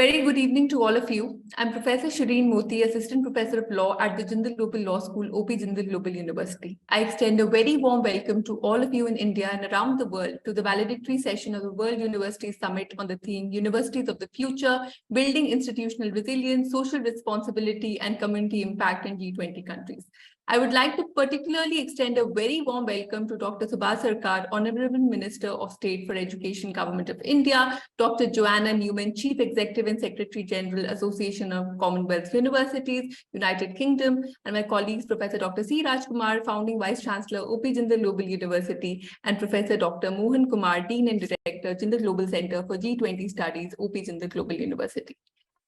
very good evening to all of you. I'm Professor Shireen Moti, Assistant Professor of Law at the Jindal Global Law School, OP Jindal Global University. I extend a very warm welcome to all of you in India and around the world to the valedictory session of the World University Summit on the theme Universities of the Future, Building Institutional Resilience, Social Responsibility and Community Impact in G20 countries. I would like to particularly extend a very warm welcome to Dr. Subhas Sarkar, Honorable Minister of State for Education, Government of India, Dr. Joanna, Newman, Chief Executive and Secretary General, Association of Commonwealth Universities, United Kingdom, and my colleagues, Professor Dr. Raj Kumar, Founding Vice Chancellor, OP Jindal Global University, and Professor Dr. Mohan, Dean and Director, Jindal Global Center for G20 Studies, OP Jindal Global University.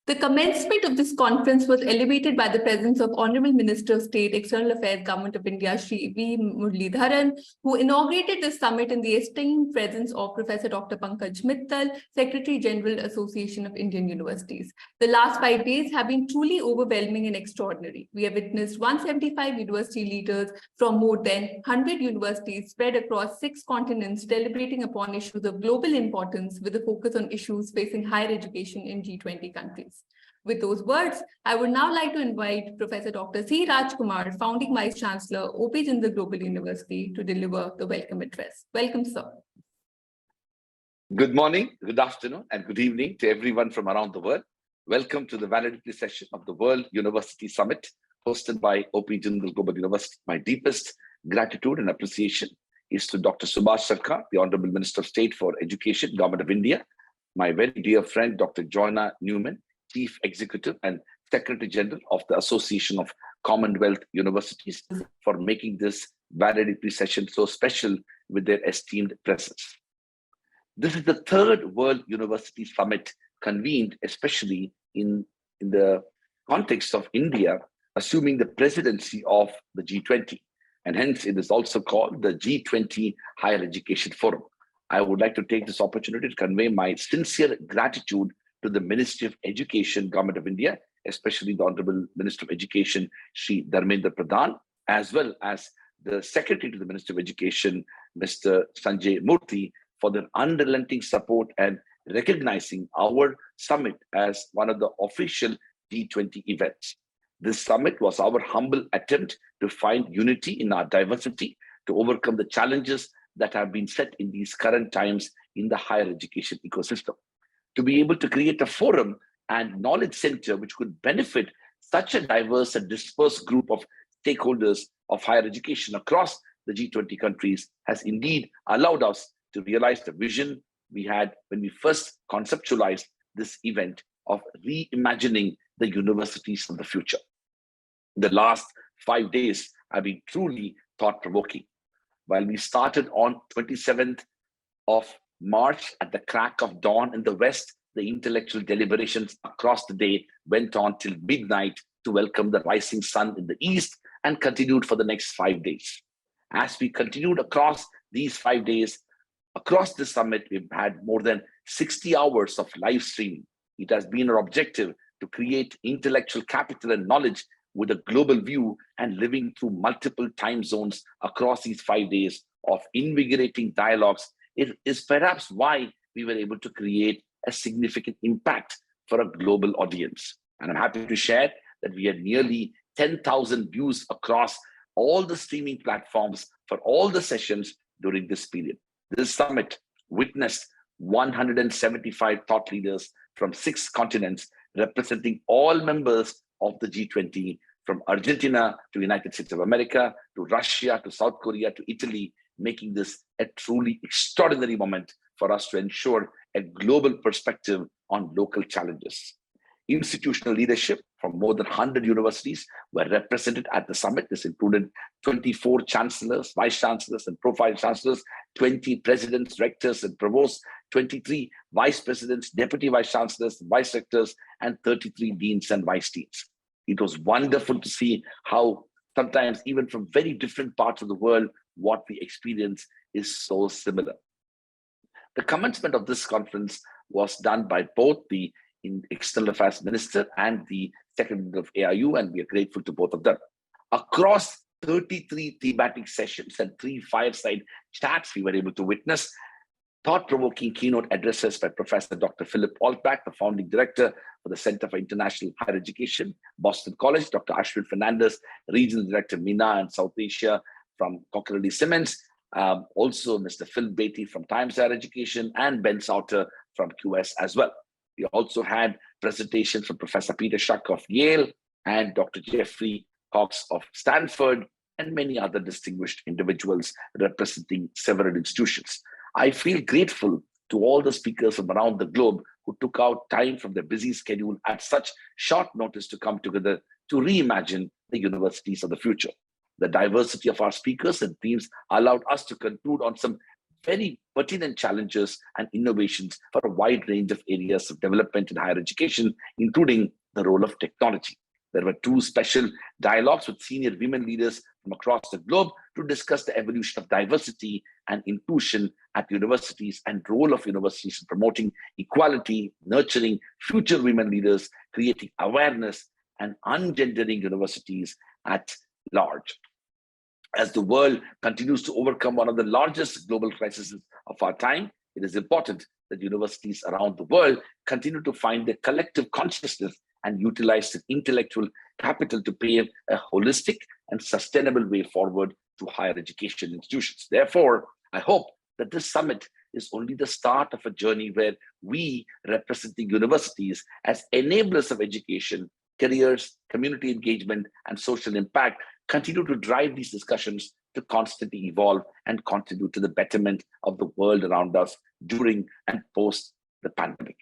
The commencement of this conference was elevated by the presence of Honorable Minister of State, External Affairs, Government of India, Shri V. Muralidharan, who inaugurated the summit in the esteemed presence of Professor Dr. Pankaj Mittal, Secretary General, Association of Indian Universities. The last 5 days have been truly overwhelming and extraordinary. We have witnessed 175 university leaders from more than 100 universities spread across 6 continents deliberating upon issues of global importance with a focus on issues facing higher education in G20 countries. With those words, I would now like to invite Professor Dr. Raj Kumar, Founding Vice Chancellor, OP Jindal Global University, to deliver the welcome address. Welcome, sir. Good morning, good afternoon, and good evening to everyone from around the world. Welcome to the valedictory session of the World University Summit, hosted by OP Jindal Global University. My deepest gratitude and appreciation is to Dr. Subhas Sarkar, the Honorable Minister of State for Education, Government of India, my very dear friend, Dr. Joanna Newman, Chief Executive and Secretary General of the Association of Commonwealth Universities, for making this valedictory session so special with their esteemed presence. This is the 3rd World University Summit convened, especially in the context of India assuming the presidency of the G20, and hence it is also called the G20 Higher Education Forum. I would like to take this opportunity to convey my sincere gratitude to the Ministry of Education, Government of India, especially the Honorable Minister of Education, Shri Dharmendra Pradhan, as well as the Secretary to the Ministry of Education, Mr. Sanjay Murthy, for their unrelenting support and recognizing our summit as one of the official G20 events. This summit was our humble attempt to find unity in our diversity, to overcome the challenges that have been set in these current times in the higher education ecosystem. To be able to create a forum and knowledge center which could benefit such a diverse and dispersed group of stakeholders of higher education across the G20 countries has indeed allowed us to realize the vision we had when we first conceptualized this event of reimagining the universities of the future. The last 5 days have been truly thought-provoking. While we started on 27th of March at the crack of dawn in the West, the intellectual deliberations across the day went on till midnight to welcome the rising sun in the East and continued for the next 5 days. As we continued across these 5 days, across this summit, we've had more than 60 hours of live streaming. It has been our objective to create intellectual capital and knowledge with a global view and living through multiple time zones across these 5 days of invigorating dialogues. It is perhaps why we were able to create a significant impact for a global audience. And I'm happy to share that we had nearly 10,000 views across all the streaming platforms for all the sessions during this period. This summit witnessed 175 thought leaders from 6 continents, representing all members of the G20, from Argentina to United States of America, to Russia, to South Korea, to Italy, making this a truly extraordinary moment for us to ensure a global perspective on local challenges. Institutional leadership from more than 100 universities were represented at the summit. This included 24 chancellors, vice chancellors, and profile chancellors, 20 presidents, rectors, and provosts, 23 vice presidents, deputy vice chancellors, vice rectors, and 33 deans and vice deans. It was wonderful to see how sometimes even from very different parts of the world, what we experience is so similar. The commencement of this conference was done by both the External Affairs Minister and the Secretary of AIU, and we are grateful to both of them. Across 33 thematic sessions and 3 fireside chats, we were able to witness thought-provoking keynote addresses by Professor Dr. Philip Altbach, the founding director for the Center for International Higher Education, Boston College, Dr. Ashwin Fernandez, Regional Director, MENA and South Asia from Cochrane Simmons, also Mr. Phil Beatty from Times Higher Education, and Ben Sauter from QS as well. We also had presentations from Professor Peter Schuck of Yale and Dr. Jeffrey Cox of Stanford, and many other distinguished individuals representing several institutions. I feel grateful to all the speakers from around the globe who took out time from their busy schedule at such short notice to come together to reimagine the universities of the future. The diversity of our speakers and themes allowed us to conclude on some very pertinent challenges and innovations for a wide range of areas of development in higher education, including the role of technology. There were 2 special dialogues with senior women leaders from across the globe to discuss the evolution of diversity and inclusion at universities and role of universities in promoting equality, nurturing future women leaders, creating awareness, and ungendering universities at large. As the world continues to overcome one of the largest global crises of our time, it is important that universities around the world continue to find their collective consciousness and utilize the intellectual capital to pave a holistic and sustainable way forward to higher education institutions. Therefore, I hope that this summit is only the start of a journey where we, representing universities as enablers of education, careers, community engagement, and social impact, continue to drive these discussions to constantly evolve and contribute to the betterment of the world around us during and post the pandemic.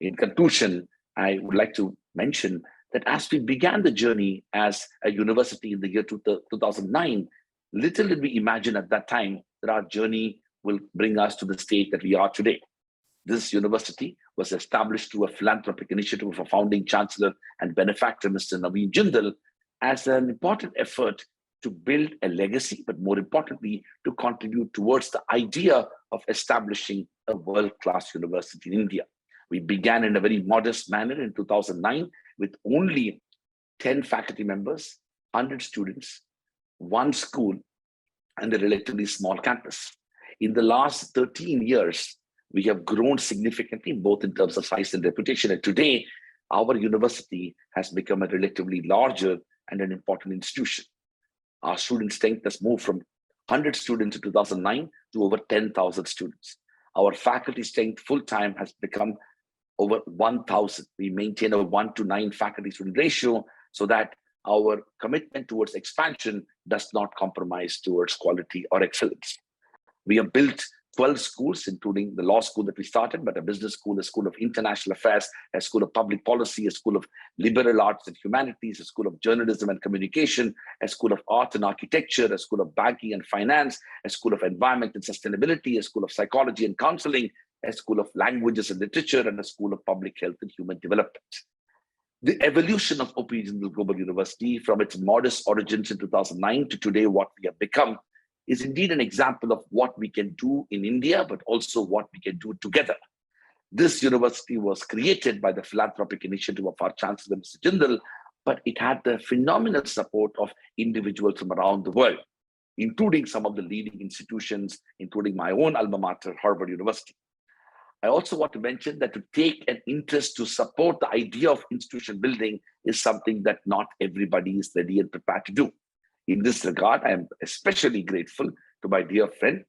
In conclusion, I would like to mention that as we began the journey as a university in the year 2009, little did we imagine at that time that our journey will bring us to the state that we are today. This university was established through a philanthropic initiative of our founding chancellor and benefactor, Mr. Naveen Jindal, as an important effort to build a legacy, but more importantly, to contribute towards the idea of establishing a world-class university in India. We began in a very modest manner in 2009 with only 10 faculty members, 100 students, 1 school, and a relatively small campus. In the last 13 years, we have grown significantly, both in terms of size and reputation. And today, our university has become a relatively larger and an important institution. Our student strength has moved from 100 students in 2009 to over 10,000 students. Our faculty strength full-time has become over 1,000. We maintain a 1-to-9 faculty-student ratio so that our commitment towards expansion does not compromise towards quality or excellence. We have built 12 schools, including the law school that we started, but a business school, a school of international affairs, a school of public policy, a school of liberal arts and humanities, a school of journalism and communication, a school of art and architecture, a school of banking and finance, a school of environment and sustainability, a school of psychology and counseling, a school of languages and literature, and a school of public health and human development. The evolution of OP Jindal Global University from its modest origins in 2009 to today, what we have become, is indeed an example of what we can do in India, but also what we can do together. This university was created by the philanthropic initiative of our Chancellor, Mr. Jindal, but it had the phenomenal support of individuals from around the world, including some of the leading institutions, including my own alma mater, Harvard University. I also want to mention that to take an interest to support the idea of institution building is something that not everybody is ready and prepared to do. In this regard, I am especially grateful to my dear friend,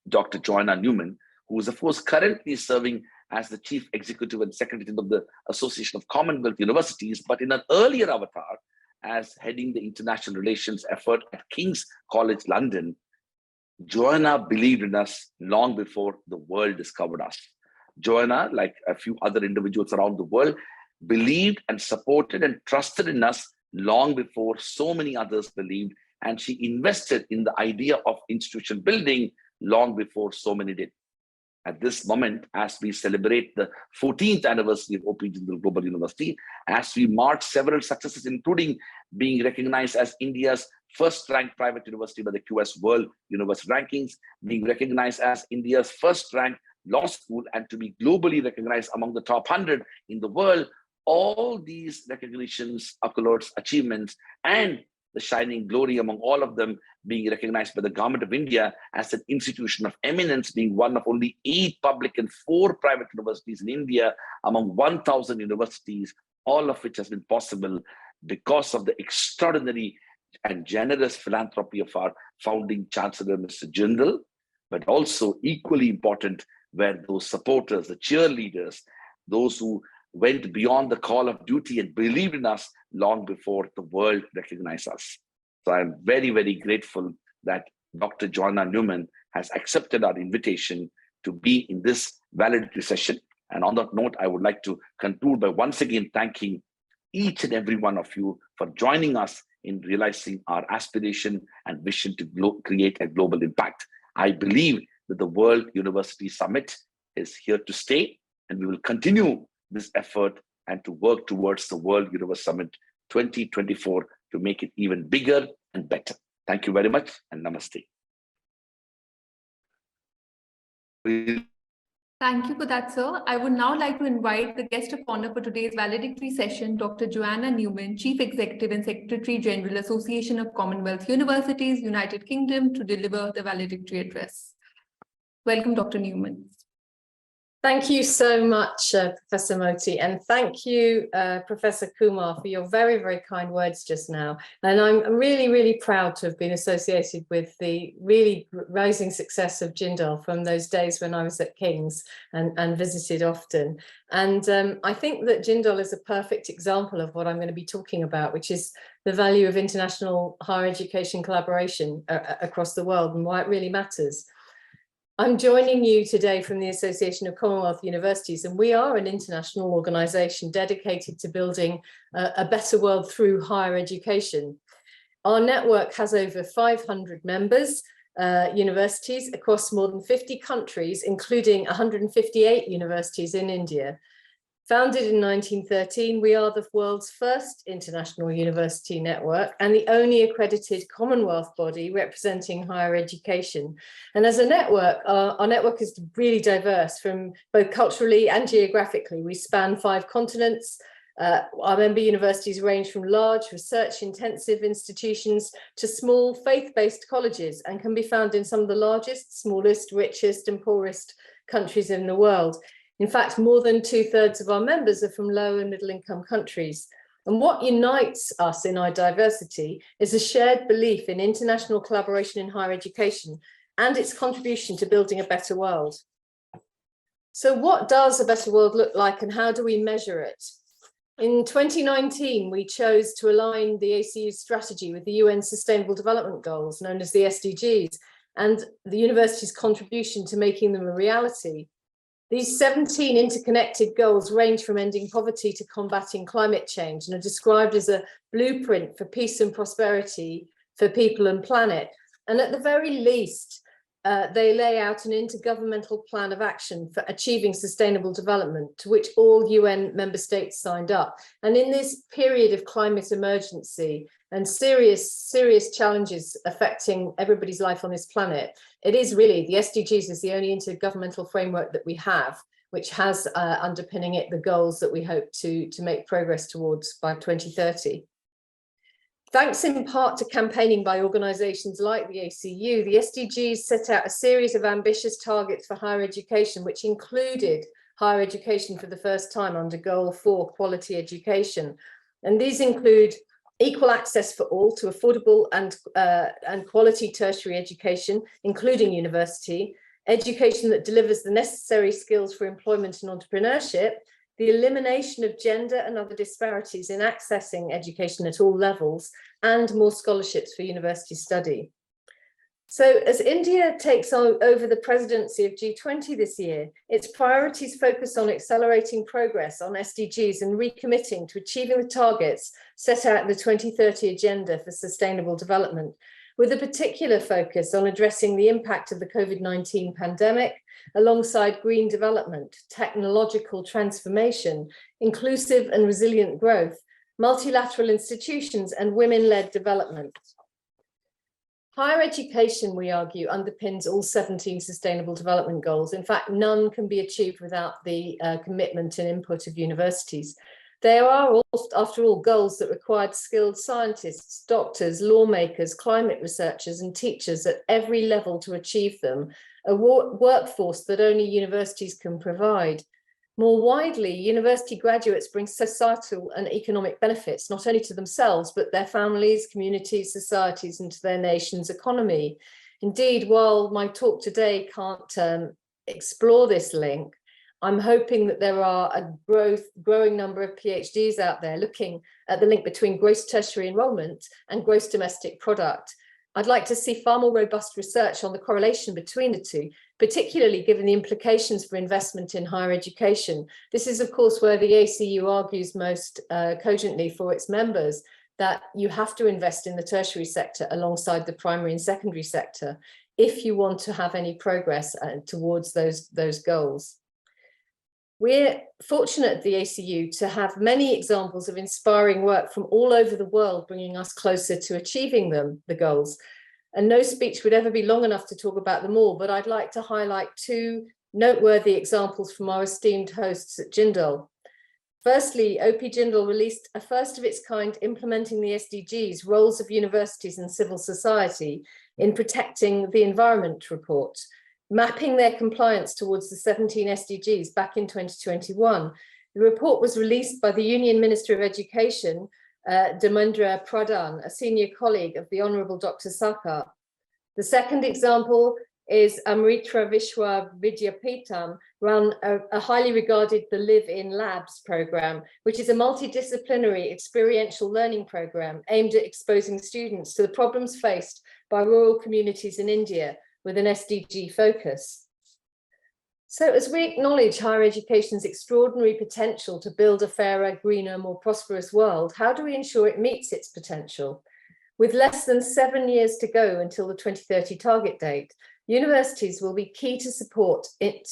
Dr. Joanna Newman, who is, of course, currently serving as the Chief Executive and Secretary of the Association of Commonwealth Universities, but in an earlier avatar as heading the international relations effort at King's College London. Joanna believed in us long before the world discovered us. Joanna, like a few other individuals around the world, believed and supported and trusted in us long before so many others believed, and she invested in the idea of institution building long before so many did. At this moment, as we celebrate the 14th anniversary of OP Jindal Global University, as we mark several successes, including being recognized as India's first-ranked private university by the QS World University Rankings, being recognized as India's first-ranked law school, and to be globally recognized among the top 100 in the world, all these recognitions, accolades, achievements, and the shining glory among all of them, being recognized by the Government of India as an institution of eminence, being one of only 8 public and 4 private universities in India among 1,000 universities, all of which has been possible because of the extraordinary and generous philanthropy of our founding Chancellor, Mr. Jindal, but also equally important were those supporters, the cheerleaders, those who went beyond the call of duty and believed in us long before the world recognized us. So I'm very, very grateful that Dr. Joanna Newman has accepted our invitation to be in this valedictory session. And on that note, I would like to conclude by once again thanking each and every one of you for joining us in realizing our aspiration and vision to create a global impact. I believe that the World University Summit is here to stay, and we will continue this effort and to work towards the World University Summit 2024 to make it even bigger and better. Thank you very much, and namaste. Thank you for that, sir. I would now like to invite the guest of honor for today's valedictory session, Dr. Joanna Newman, Chief Executive and Secretary General, Association of Commonwealth Universities, United Kingdom, to deliver the valedictory address. Welcome, Dr. Newman. Thank you so much, Professor Moti, and thank you, Professor Kumar, for your very, very kind words just now. And I'm really, really proud to have been associated with the really rising success of Jindal from those days when I was at King's and visited often. And I think that Jindal is a perfect example of what I'm going to be talking about, which is the value of international higher education collaboration across the world and why it really matters. I'm joining you today from the Association of Commonwealth Universities, and we are an international organisation dedicated to building a better world through higher education. Our network has over 500 members, universities across more than 50 countries, including 158 universities in India. Founded in 1913, we are the world's first international university network and the only accredited Commonwealth body representing higher education. And as a network, our network is really diverse from both culturally and geographically. We span 5 continents. Our member universities range from large research-intensive institutions to small faith-based colleges and can be found in some of the largest, smallest, richest and poorest countries in the world. In fact, more than 2/3 of our members are from low and middle income countries. And what unites us in our diversity is a shared belief in international collaboration in higher education and its contribution to building a better world. So what does a better world look like and how do we measure it? In 2019, we chose to align the ACU's strategy with the UN Sustainable Development Goals, known as the SDGs, and the university's contribution to making them a reality. These 17 interconnected goals range from ending poverty to combating climate change and are described as a blueprint for peace and prosperity for people and planet. And at the very least, they lay out an intergovernmental plan of action for achieving sustainable development, to which all UN member states signed up. And in this period of climate emergency and serious challenges affecting everybody's life on this planet, it is really, the SDGs is the only intergovernmental framework that we have, which has underpinning it the goals that we hope to make progress towards by 2030. Thanks in part to campaigning by organisations like the ACU, the SDGs set out a series of ambitious targets for higher education, which included higher education for the first time under Goal 4, quality education. And these include equal access for all to affordable and quality tertiary education, including university, education that delivers the necessary skills for employment and entrepreneurship, the elimination of gender and other disparities in accessing education at all levels, and more scholarships for university study. So as India takes over the presidency of G20 this year, its priorities focus on accelerating progress on SDGs and recommitting to achieving the targets set out in the 2030 Agenda for Sustainable Development, with a particular focus on addressing the impact of the COVID-19 pandemic, alongside green development, technological transformation, inclusive and resilient growth, multilateral institutions, and women-led development. Higher education, we argue, underpins all 17 Sustainable Development Goals. In fact, none can be achieved without the commitment and input of universities. There are, after all, goals that required skilled scientists, doctors, lawmakers, climate researchers, and teachers at every level to achieve them, a workforce that only universities can provide. More widely, university graduates bring societal and economic benefits, not only to themselves, but their families, communities, societies, and to their nation's economy. Indeed, while my talk today can't explore this link, I'm hoping that there are a growing number of PhDs out there looking at the link between gross tertiary enrolment and gross domestic product. I'd like to see far more robust research on the correlation between the two, particularly given the implications for investment in higher education. This is, of course, where the ACU argues most cogently for its members, that you have to invest in the tertiary sector alongside the primary and secondary sector if you want to have any progress towards those goals. We're fortunate at the ACU to have many examples of inspiring work from all over the world, bringing us closer to achieving the goals. And no speech would ever be long enough to talk about them all, but I'd like to highlight two noteworthy examples from our esteemed hosts at Jindal. Firstly, OP Jindal released a first of its kind implementing the SDGs, roles of universities and civil society in protecting the environment report, mapping their compliance towards the 17 SDGs back in 2021. The report was released by the Union Minister of Education, Dharmendra Pradhan, a senior colleague of the Honourable Dr. Sarkar. The second example is Amrita Vishwa Vidyapeetham run a highly regarded the Live in Labs program, which is a multidisciplinary experiential learning program aimed at exposing students to the problems faced by rural communities in India with an SDG focus. So as we acknowledge higher education's extraordinary potential to build a fairer, greener, more prosperous world, how do we ensure it meets its potential? With less than 7 years to go until the 2030 target date, universities will be key to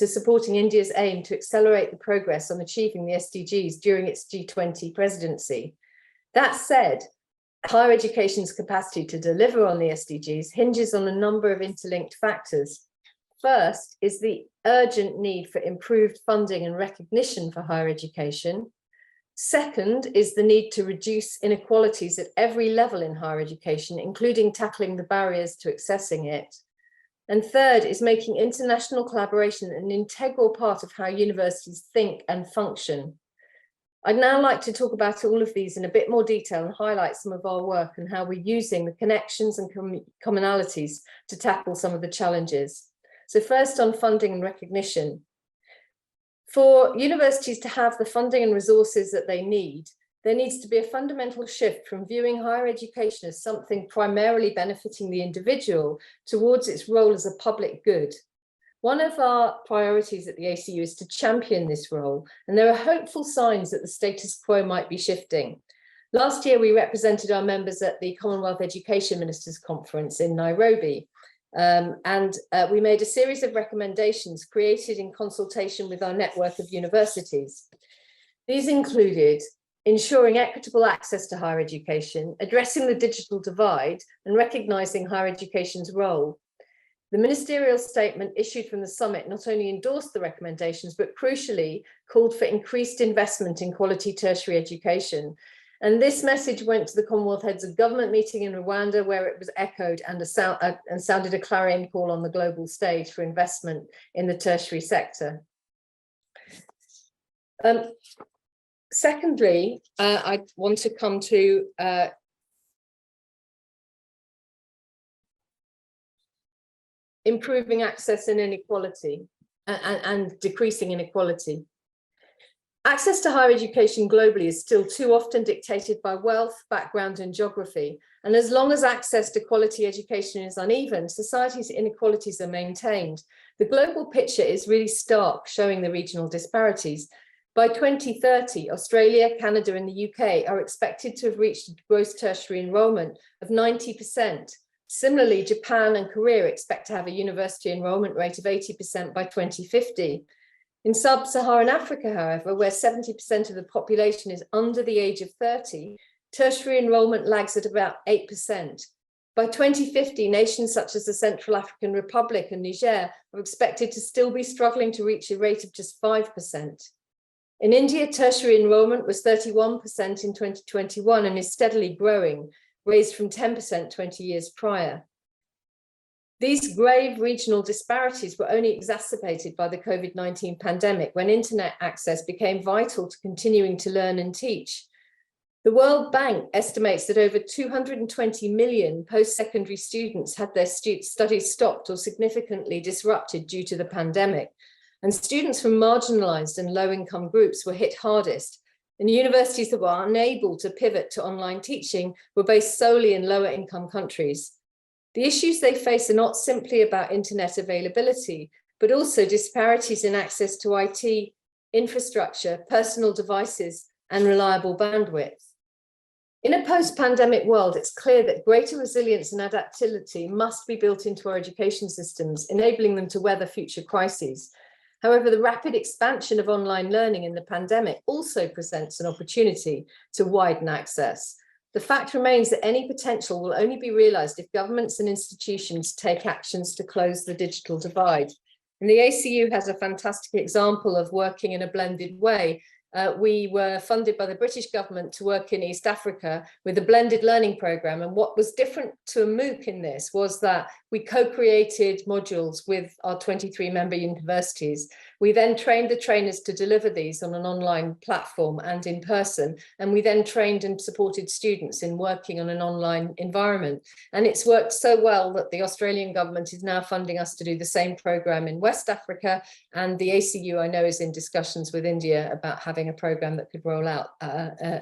supporting India's aim to accelerate the progress on achieving the SDGs during its G20 presidency. That said, higher education's capacity to deliver on the SDGs hinges on a number of interlinked factors. First is the urgent need for improved funding and recognition for higher education. Second is the need to reduce inequalities at every level in higher education, including tackling the barriers to accessing it. And third is making international collaboration an integral part of how universities think and function. I'd now like to talk about all of these in a bit more detail and highlight some of our work and how we're using the connections and commonalities to tackle some of the challenges. So first on funding and recognition. For universities to have the funding and resources that they need, there needs to be a fundamental shift from viewing higher education as something primarily benefiting the individual towards its role as a public good. One of our priorities at the ACU is to champion this role, and there are hopeful signs that the status quo might be shifting. Last year, we represented our members at the Commonwealth Education Ministers Conference in Nairobi, and we made a series of recommendations created in consultation with our network of universities. These included ensuring equitable access to higher education, addressing the digital divide, and recognising higher education's role. The ministerial statement issued from the summit not only endorsed the recommendations, but crucially called for increased investment in quality tertiary education. And this message went to the Commonwealth Heads of Government meeting in Rwanda, where it was echoed and sounded a clarion call on the global stage for investment in the tertiary sector. Secondly, I want to come to improving access and inequality and decreasing inequality. Access to higher education globally is still too often dictated by wealth, background, and geography. And as long as access to quality education is uneven, society's inequalities are maintained. The global picture is really stark, showing the regional disparities. By 2030, Australia, Canada, and the UK are expected to have reached gross tertiary enrolment of 90%. Similarly, Japan and Korea expect to have a university enrolment rate of 80% by 2050. In sub-Saharan Africa, however, where 70% of the population is under the age of 30, tertiary enrolment lags at about 8%. By 2050, nations such as the Central African Republic and Niger are expected to still be struggling to reach a rate of just 5%. In India, tertiary enrolment was 31% in 2021 and is steadily growing, raised from 10% 20 years prior. These grave regional disparities were only exacerbated by the COVID-19 pandemic, when internet access became vital to continuing to learn and teach. The World Bank estimates that over 220 million post-secondary students had their studies stopped or significantly disrupted due to the pandemic. And students from marginalized and low-income groups were hit hardest. And universities that were unable to pivot to online teaching were based solely in lower-income countries. The issues they face are not simply about internet availability, but also disparities in access to IT, infrastructure, personal devices, and reliable bandwidth. In a post-pandemic world, it's clear that greater resilience and adaptability must be built into our education systems, enabling them to weather future crises. However, the rapid expansion of online learning in the pandemic also presents an opportunity to widen access. The fact remains that any potential will only be realized if governments and institutions take actions to close the digital divide. And the ACU has a fantastic example of working in a blended way. We were funded by the British government to work in East Africa with a blended learning program. And what was different to a MOOC in this was that we co-created modules with our 23 member universities. We then trained the trainers to deliver these on an online platform and in person. And we then trained and supported students in working on an online environment. And it's worked so well that the Australian government is now funding us to do the same program in West Africa. And the ACU, I know, is in discussions with India about having a program that could roll out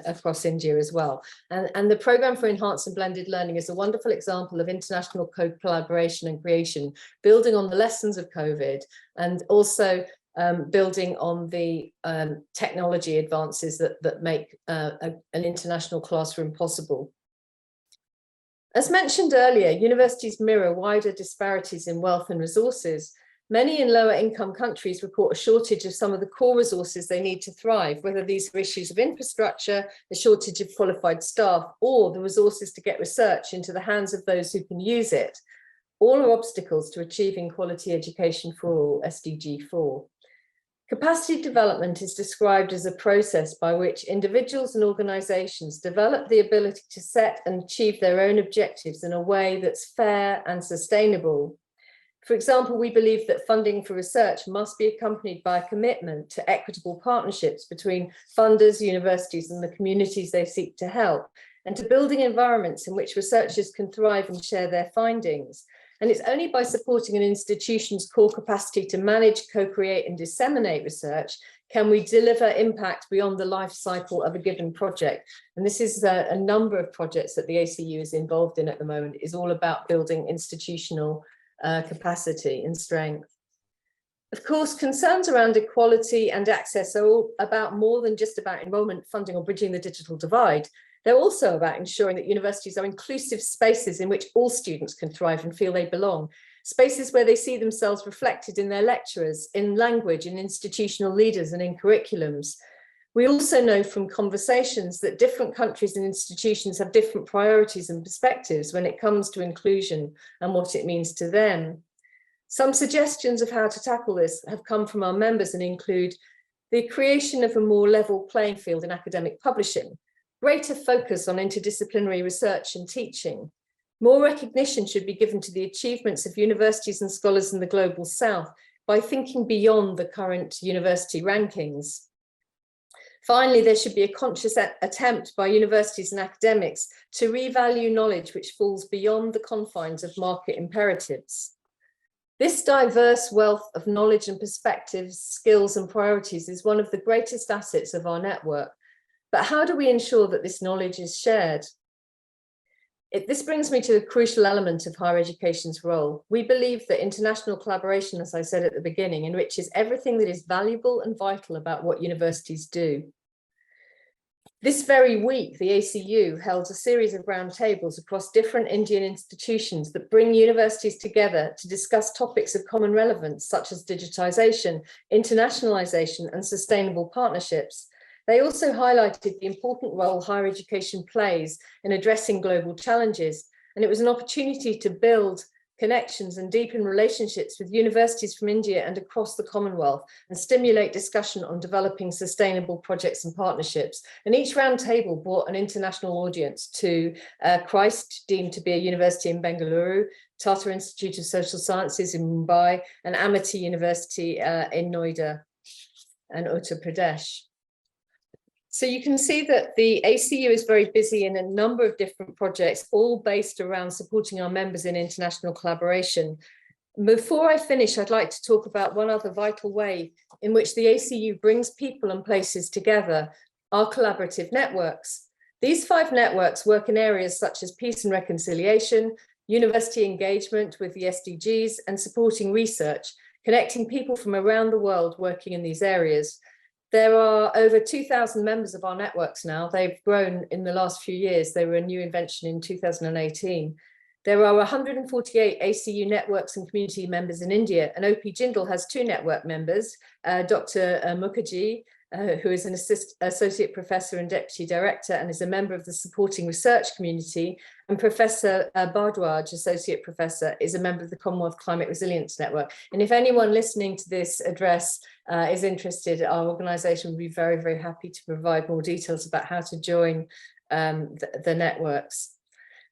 across India as well. And the program for enhanced and blended learning is a wonderful example of international collaboration and creation, building on the lessons of COVID and also building on the technology advances that make an international classroom possible. As mentioned earlier, universities mirror wider disparities in wealth and resources. Many in lower income countries report a shortage of some of the core resources they need to thrive, whether these are issues of infrastructure, a shortage of qualified staff, or the resources to get research into the hands of those who can use it. All are obstacles to achieving quality education for all, SDG 4. Capacity development is described as a process by which individuals and organizations develop the ability to set and achieve their own objectives in a way that's fair and sustainable. For example, we believe that funding for research must be accompanied by a commitment to equitable partnerships between funders, universities, and the communities they seek to help, and to building environments in which researchers can thrive and share their findings. And it's only by supporting an institution's core capacity to manage, co-create, and disseminate research can we deliver impact beyond the life cycle of a given project. And this is a number of projects that the ACU is involved in at the moment, is all about building institutional capacity and strength. Of course, concerns around equality and access are all about more than just about enrolment, funding, or bridging the digital divide. They're also about ensuring that universities are inclusive spaces in which all students can thrive and feel they belong, spaces where they see themselves reflected in their lecturers, in language, in institutional leaders, and in curriculums. We also know from conversations that different countries and institutions have different priorities and perspectives when it comes to inclusion and what it means to them. Some suggestions of how to tackle this have come from our members and include the creation of a more level playing field in academic publishing, greater focus on interdisciplinary research and teaching. More recognition should be given to the achievements of universities and scholars in the Global South by thinking beyond the current university rankings. Finally, there should be a conscious attempt by universities and academics to revalue knowledge which falls beyond the confines of market imperatives. This diverse wealth of knowledge and perspectives, skills and priorities is one of the greatest assets of our network. But how do we ensure that this knowledge is shared? This brings me to a crucial element of higher education's role. We believe that international collaboration, as I said at the beginning, enriches everything that is valuable and vital about what universities do. This very week, the ACU held a series of roundtables across different Indian institutions that bring universities together to discuss topics of common relevance, such as digitization, internationalization, and sustainable partnerships. They also highlighted the important role higher education plays in addressing global challenges, and it was an opportunity to build connections and deepen relationships with universities from India and across the Commonwealth, and stimulate discussion on developing sustainable projects and partnerships. And each roundtable brought an international audience to Christ, deemed to be a university in Bengaluru, Tata Institute of Social Sciences in Mumbai, and Amity University in Noida and Uttar Pradesh. So you can see that the ACU is very busy in a number of different projects, all based around supporting our members in international collaboration. Before I finish, I'd like to talk about one other vital way in which the ACU brings people and places together, our collaborative networks. These 5 networks work in areas such as peace and reconciliation, university engagement with the SDGs, and supporting research, connecting people from around the world working in these areas. There are over 2,000 members of our networks now. They've grown in the last few years. They were a new invention in 2018. There are 148 ACU networks and community members in India, and OP Jindal has 2 network members, Dr. Mukherjee, who is an associate professor and deputy director and is a member of the supporting research community, and Professor Bardwaj, associate professor, is a member of the Commonwealth Climate Resilience Network. And if anyone listening to this address is interested, our organisation would be very, very happy to provide more details about how to join the networks.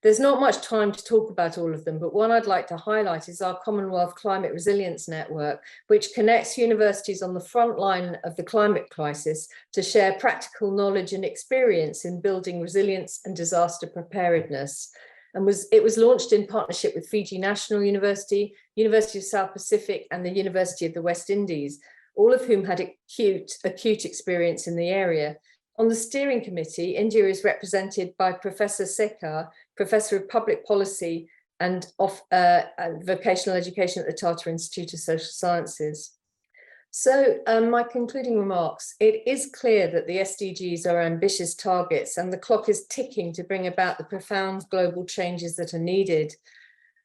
There's not much time to talk about all of them, but one I'd like to highlight is our Commonwealth Climate Resilience Network, which connects universities on the front line of the climate crisis to share practical knowledge and experience in building resilience and disaster preparedness. And it was launched in partnership with Fiji National University, University of South Pacific, and the University of the West Indies, all of whom had acute experience in the area. On the steering committee, India is represented by Professor Sarkar, Professor of Public Policy and Vocational Education at the Tata Institute of Social Sciences. So my concluding remarks, it is clear that the SDGs are ambitious targets and the clock is ticking to bring about the profound global changes that are needed.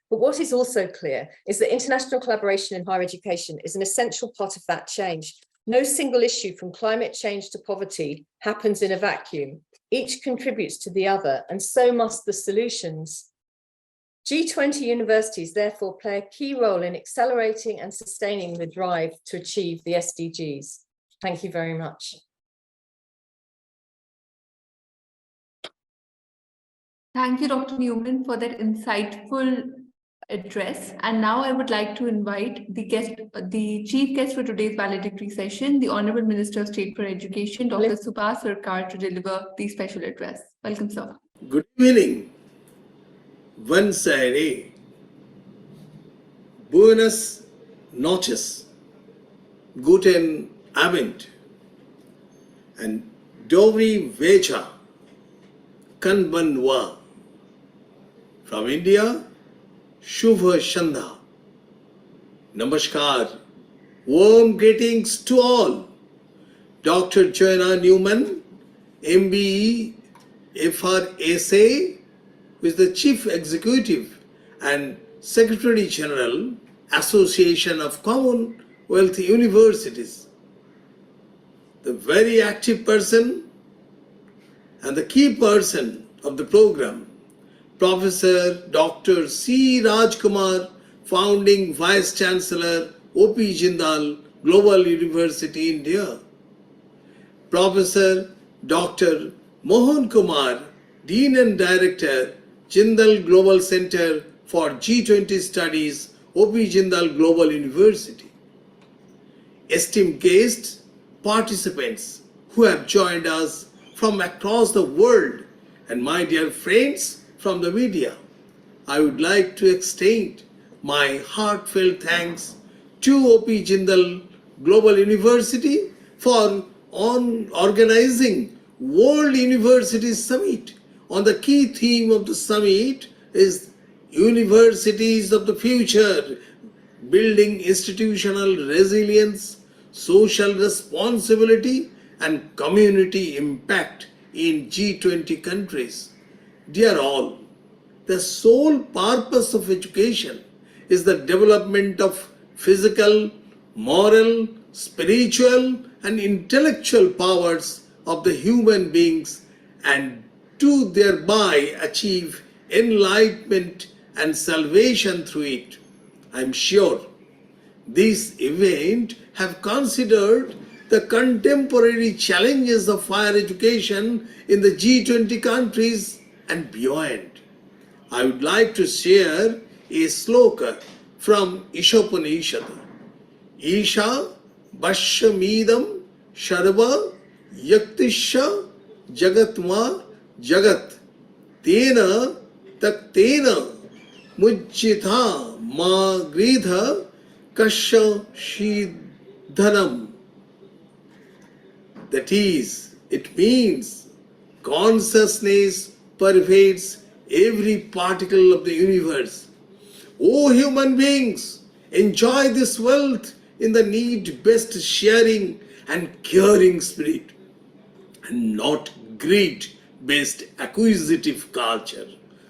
But what is also clear is that international collaboration in higher education is an essential part of that change. No single issue from climate change to poverty happens in a vacuum. Each contributes to the other, and so must the solutions. G20 universities therefore play a key role in accelerating and sustaining the drive to achieve the SDGs. Thank you very much. Thank you, Dr. Newman, for that insightful address. And now I would like to invite the chief guest for today's valedictory session, the Honorable Minister of State for Education, Dr. Subhas Sarkar, to deliver the special address. Welcome, sir. Good evening. Once again, Buenas noches, Guten Abend, and Dobry Vecha, Kanbanwa. From India, Shubha Shanda. Namaskar. Warm greetings to all. Dr. Joanna Newman, MBE, Frsa, who is the Chief Executive and Secretary General, Association of Commonwealth Universities. The very active person and the key person of the program, Professor Dr. C. Raj Kumar, founding Vice Chancellor, OP Jindal, Global University, India. Professor Dr. Mohan Kumar, Dean and Director, Jindal Global Center for G20 Studies, OP Jindal Global University. Esteemed guests, participants who have joined us from across the world, and my dear friends from the media, I would like to extend my heartfelt thanks to OP Jindal Global University for organizing World University Summit. On the key theme of the summit is Universities of the Future, building institutional resilience, social responsibility, and community impact in G20 countries. Dear all, the sole purpose of education is the development of physical, moral, spiritual, and intellectual powers of the human beings, and to thereby achieve enlightenment and salvation through it. I am sure this event have considered the contemporary challenges of higher education in the G20 countries and beyond. I would like to share a sloka from Ishopanishad. Isha Bashhamidam Sharva Yaktisha Jagatma Jagat Tena Taktena Mujjitha Ma Gridha Kasha Shidhanam. That is, it means consciousness pervades every particle of the universe. O human beings, enjoy this wealth in the need-based sharing and caring spirit, and not greed-based acquisitive culture.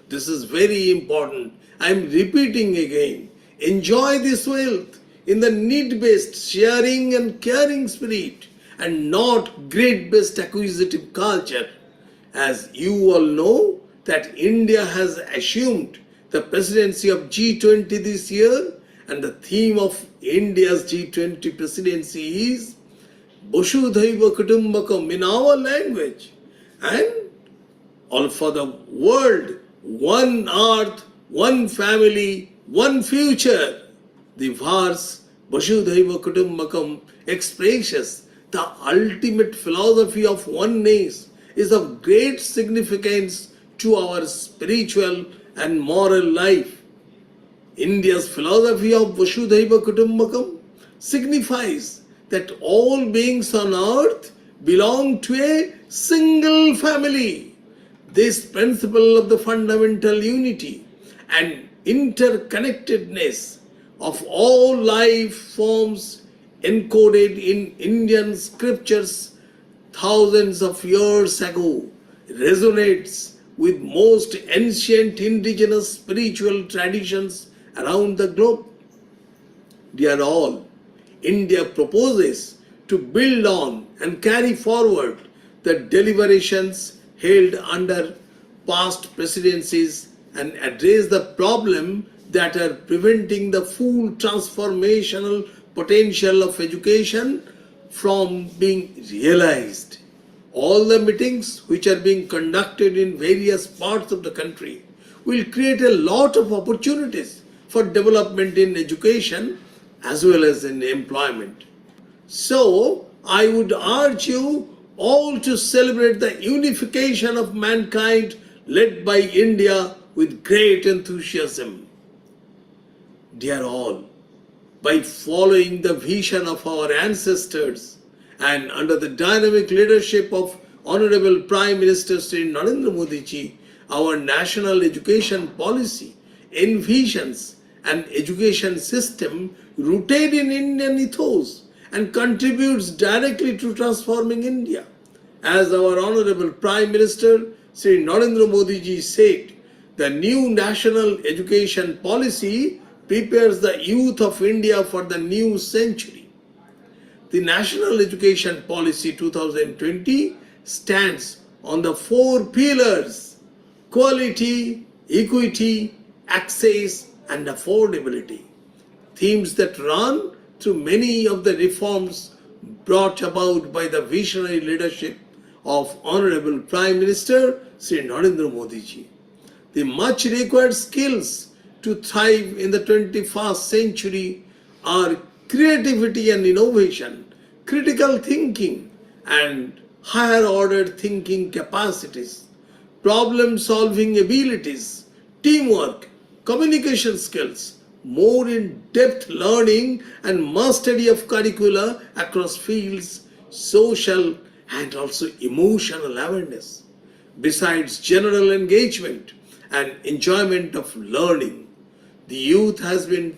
This is very important. I am repeating again. Enjoy this wealth in the need-based sharing and caring spirit, and not greed-based acquisitive culture. As you all know that India has assumed the presidency of G20 this year, and the theme of India's G20 presidency is Vasudhaiva Kutumbakam in our language, and all for the world, one earth, one family, one future. The verse Vasudhaiva Kutumbakam expresses the ultimate philosophy of oneness, is of great significance to our spiritual and moral life. India's philosophy of Vasudhaiva Kutumbakam signifies that all beings on earth belong to a single family. This principle of the fundamental unity and interconnectedness of all life forms encoded in Indian scriptures thousands of years ago resonates with most ancient indigenous spiritual traditions around the globe. Dear all, India proposes to build on and carry forward the deliberations held under past presidencies and address the problem that are preventing the full transformational potential of education from being realized. All the meetings which are being conducted in various parts of the country will create a lot of opportunities for development in education as well as in employment. So, I would urge you all to celebrate the unification of mankind led by India with great enthusiasm. Dear all, by following the vision of our ancestors and under the dynamic leadership of Honorable Prime Minister Shri Narendra Modi ji, our national education policy envisions an education system rooted in Indian ethos and contributes directly to transforming India. As our Honorable Prime Minister Shri Narendra Modi ji said, the new national education policy prepares the youth of India for the new century. The National Education Policy 2020 stands on the 4 pillars: quality, equity, access, and affordability. Themes that run through many of the reforms brought about by the visionary leadership of Honorable Prime Minister Shri Narendra Modi ji. The much required skills to thrive in the 21st century are creativity and innovation, critical thinking and higher order thinking capacities, problem solving abilities, teamwork, communication skills, more in-depth learning and mastery of curricula across fields, social and also emotional awareness, besides general engagement and enjoyment of learning. The youth has been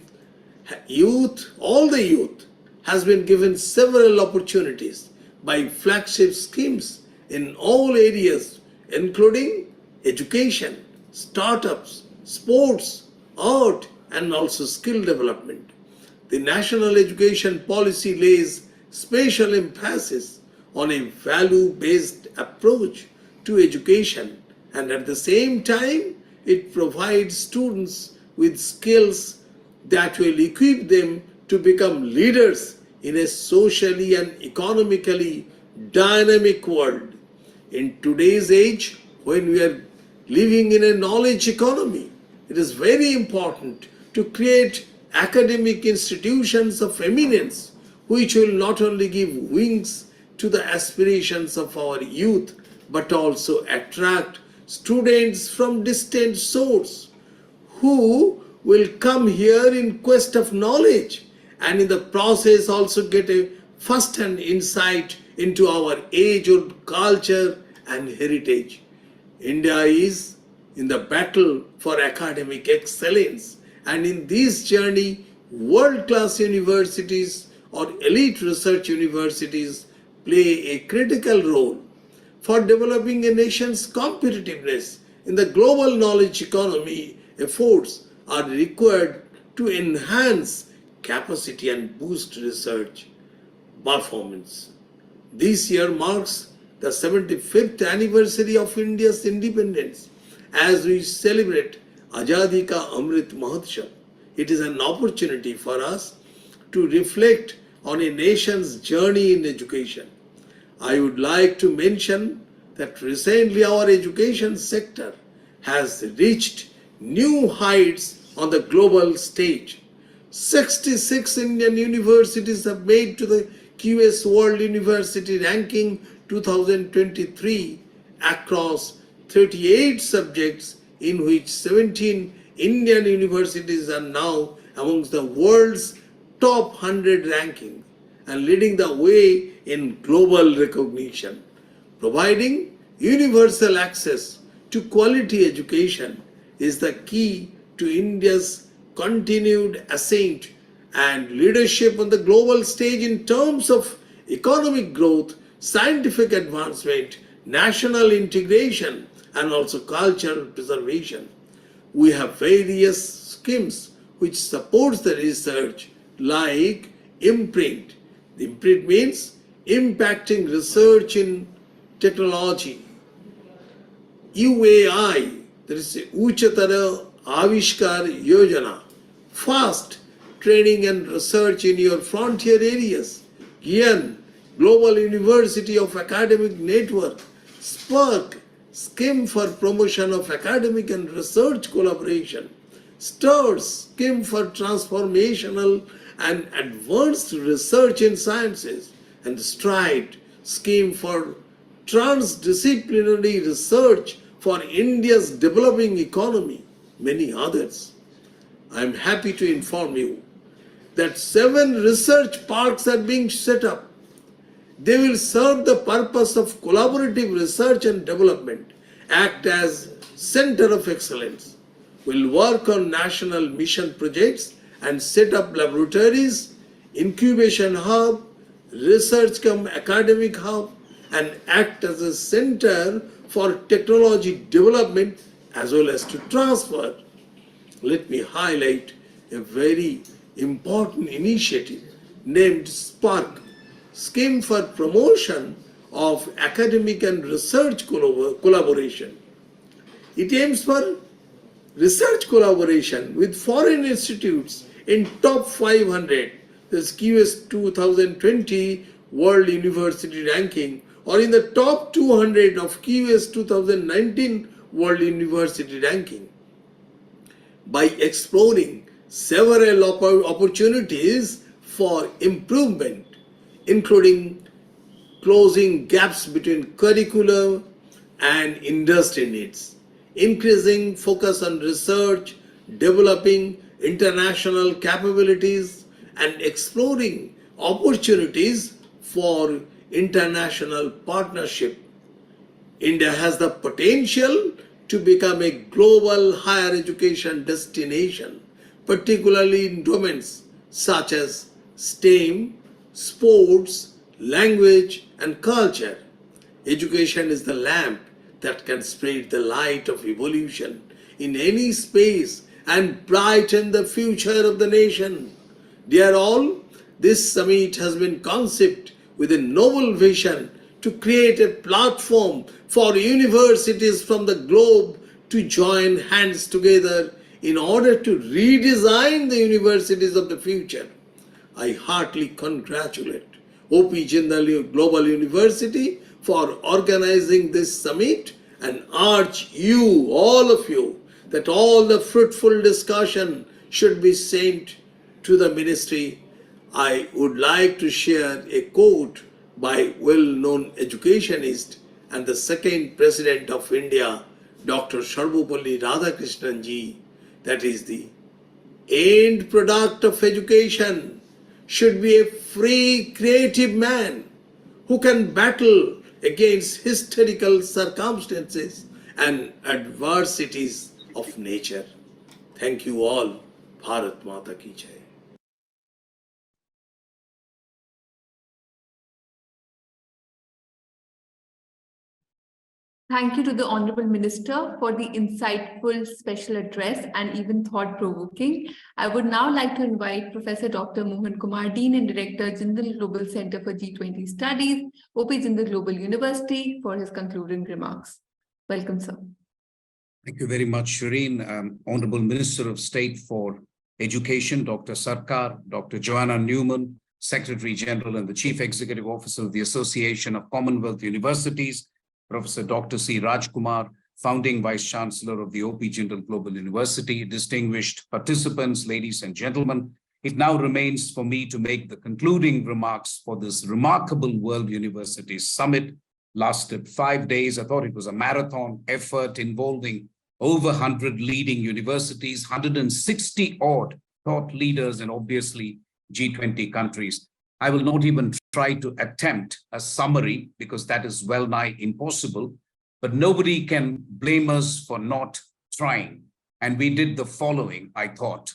given several opportunities by flagship schemes in all areas, including education, startups, sports, art, and also skill development. The national education policy lays special emphasis on a value-based approach to education, and at the same time, it provides students with skills that will equip them to become leaders in a socially and economically dynamic world. In today's age, when we are living in a knowledge economy, it is very important to create academic institutions of eminence which will not only give wings to the aspirations of our youth but also attract students from distant sources who will come here in quest of knowledge and in the process also get a first-hand insight into our age-old culture and heritage. India is in the battle for academic excellence, and in this journey, world-class universities or elite research universities play a critical role for developing a nation's competitiveness in the global knowledge economy. Efforts are required to enhance capacity and boost research performance. This year marks the 75th anniversary of India's independence. As we celebrate Azadi Ka Amrit Mahotsav, it is an opportunity for us to reflect on a nation's journey in education. I would like to mention that recently our education sector has reached new heights on the global stage. 66 Indian universities have made to the QS World University Ranking 2023 across 38 subjects, in which 17 Indian universities are now amongst the world's top 100 ranking and leading the way in global recognition. Providing universal access to quality education is the key to India's continued ascent and leadership on the global stage in terms of economic growth, scientific advancement, national integration, and also cultural preservation. We have various schemes which supports the research like Imprint. The Imprint means impacting research in technology. UAI, that is Uchatara Avishkar Yojana, fast training and research in your frontier areas. GIAN, Global University of Academic Network. SPARK, Scheme for Promotion of Academic and Research Collaboration. STARS, Scheme for Transformational and Advanced Research in Sciences. And STRIDE, Scheme for Transdisciplinary Research for India's developing economy. Many others. I am happy to inform you that 7 research parks are being set up. They will serve the purpose of collaborative research and development, act as center of excellence, will work on national mission projects and set up laboratories, incubation hub, research cum academic hub, and act as a center for technology development as well as to transfer. Let me highlight a very important initiative named SPARK, Scheme for Promotion of Academic and Research Collaboration. It aims for research collaboration with foreign institutes in top 500, this QS 2020 World University Ranking, or in the top 200 of QS 2019 World University Ranking. By exploring several opportunities for improvement, including closing gaps between curriculum and industry needs, increasing focus on research, developing international capabilities, and exploring opportunities for international partnership. India has the potential to become a global higher education destination, particularly in domains such as STEM, sports, language, and culture. Education is the lamp that can spread the light of evolution in any space and brighten the future of the nation. Dear all, this summit has been conceived with a noble vision to create a platform for universities from the globe to join hands together in order to redesign the universities of the future. I heartily congratulate OP Jindal Global University for organizing this summit and urge you, all of you, that all the fruitful discussion should be sent to the ministry. I would like to share a quote by well-known educationist and the second President of India, Dr. Sarvepalli Radhakrishnan ji, that is the end product of education should be a free, creative man who can battle against historical circumstances and adversities of nature. Thank you all. Bharat Mata ki jai. Thank you to the Honorable Minister for the insightful special address and even thought-provoking. I would now like to invite Professor Dr. Mohan Kumar, Dean and Director, Jindal Global Center for G20 Studies, OP Jindal Global University, for his concluding remarks. Welcome, sir. Thank you very much, Shireen. Honorable Minister of State for Education, Dr. Sarkar, Dr. Joanna Newman, Secretary General and the Chief Executive Officer of the Association of Commonwealth Universities, Professor Dr. C. Raj Kumar, Founding Vice Chancellor of the OP Jindal Global University, distinguished participants, ladies and gentlemen, it now remains for me to make the concluding remarks for this remarkable World Universities Summit. Lasted 5 days. I thought it was a marathon effort involving over 100 leading universities, 160 odd thought leaders, and obviously G20 countries. I will not even try to attempt a summary because that is well nigh impossible, but nobody can blame us for not trying. And we did the following, I thought.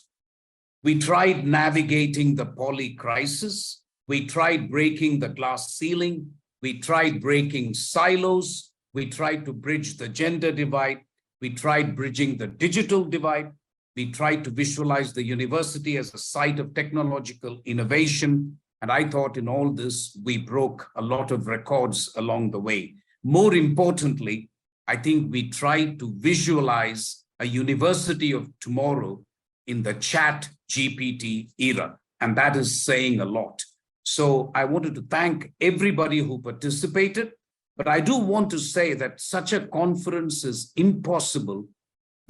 We tried navigating the poly crisis. We tried breaking the glass ceiling. We tried breaking silos. We tried to bridge the gender divide. We tried bridging the digital divide. We tried to visualize the university as a site of technological innovation. And I thought in all this, we broke a lot of records along the way. More importantly, I think we tried to visualize a university of tomorrow in the chat GPT era. And that is saying a lot. So I wanted to thank everybody who participated, but I do want to say that such a conference is impossible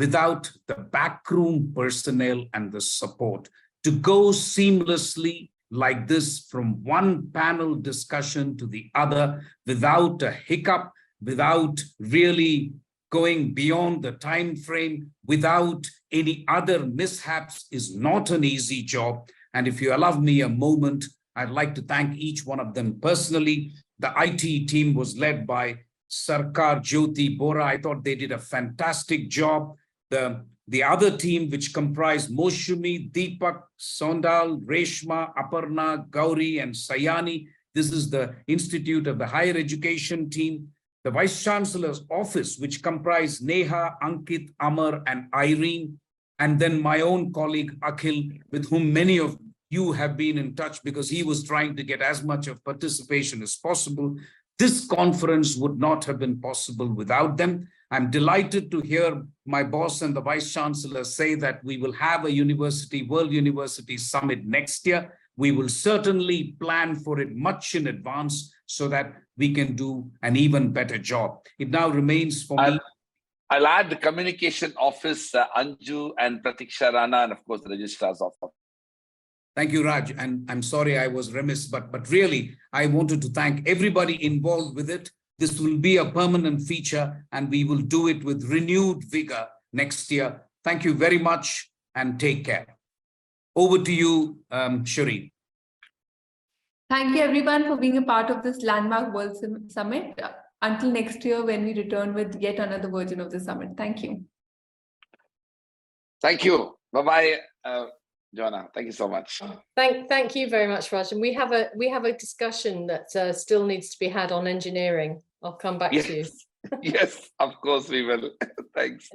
without the backroom personnel and the support. To go seamlessly like this from one panel discussion to the other without a hiccup, without really going beyond the time frame, without any other mishaps is not an easy job. And if you allow me a moment, I'd like to thank each one of them personally. The IT team was led by Sarkar, Jyoti, Bora. I thought they did a fantastic job. The other team, which comprised Moshumi, Deepak, Sondal, Reshma, Aparna, Gauri, and Sayani. This is the Institute of the Higher Education team. The Vice Chancellor's office, which comprised Neha, Ankit, Amar, and Irene. And then my own colleague, Akhil, with whom many of you have been in touch because he was trying to get as much of participation as possible. This conference would not have been possible without them. I'm delighted to hear my boss and the Vice Chancellor say that we will have a World University Summit next year. We will certainly plan for it much in advance so that we can do an even better job. It now remains for me. I'll add the communication office, Anju and Pratiksha Rana, and of course the registrar's office. Thank you, Raj. And I'm sorry I was remiss, but really, I wanted to thank everybody involved with it. This will be a permanent feature and we will do it with renewed vigor next year. Thank you very much and take care. Over to you, Shireen. Thank you everyone for being a part of this landmark World Summit. Until next year when we return with yet another version of the summit. Thank you. Thank you. Bye-bye, Joanna. Thank you so much. Thank you very much, Raj. And we have a discussion that still needs to be had on engineering. I'll come back to you. Yes, of course we will. Thanks.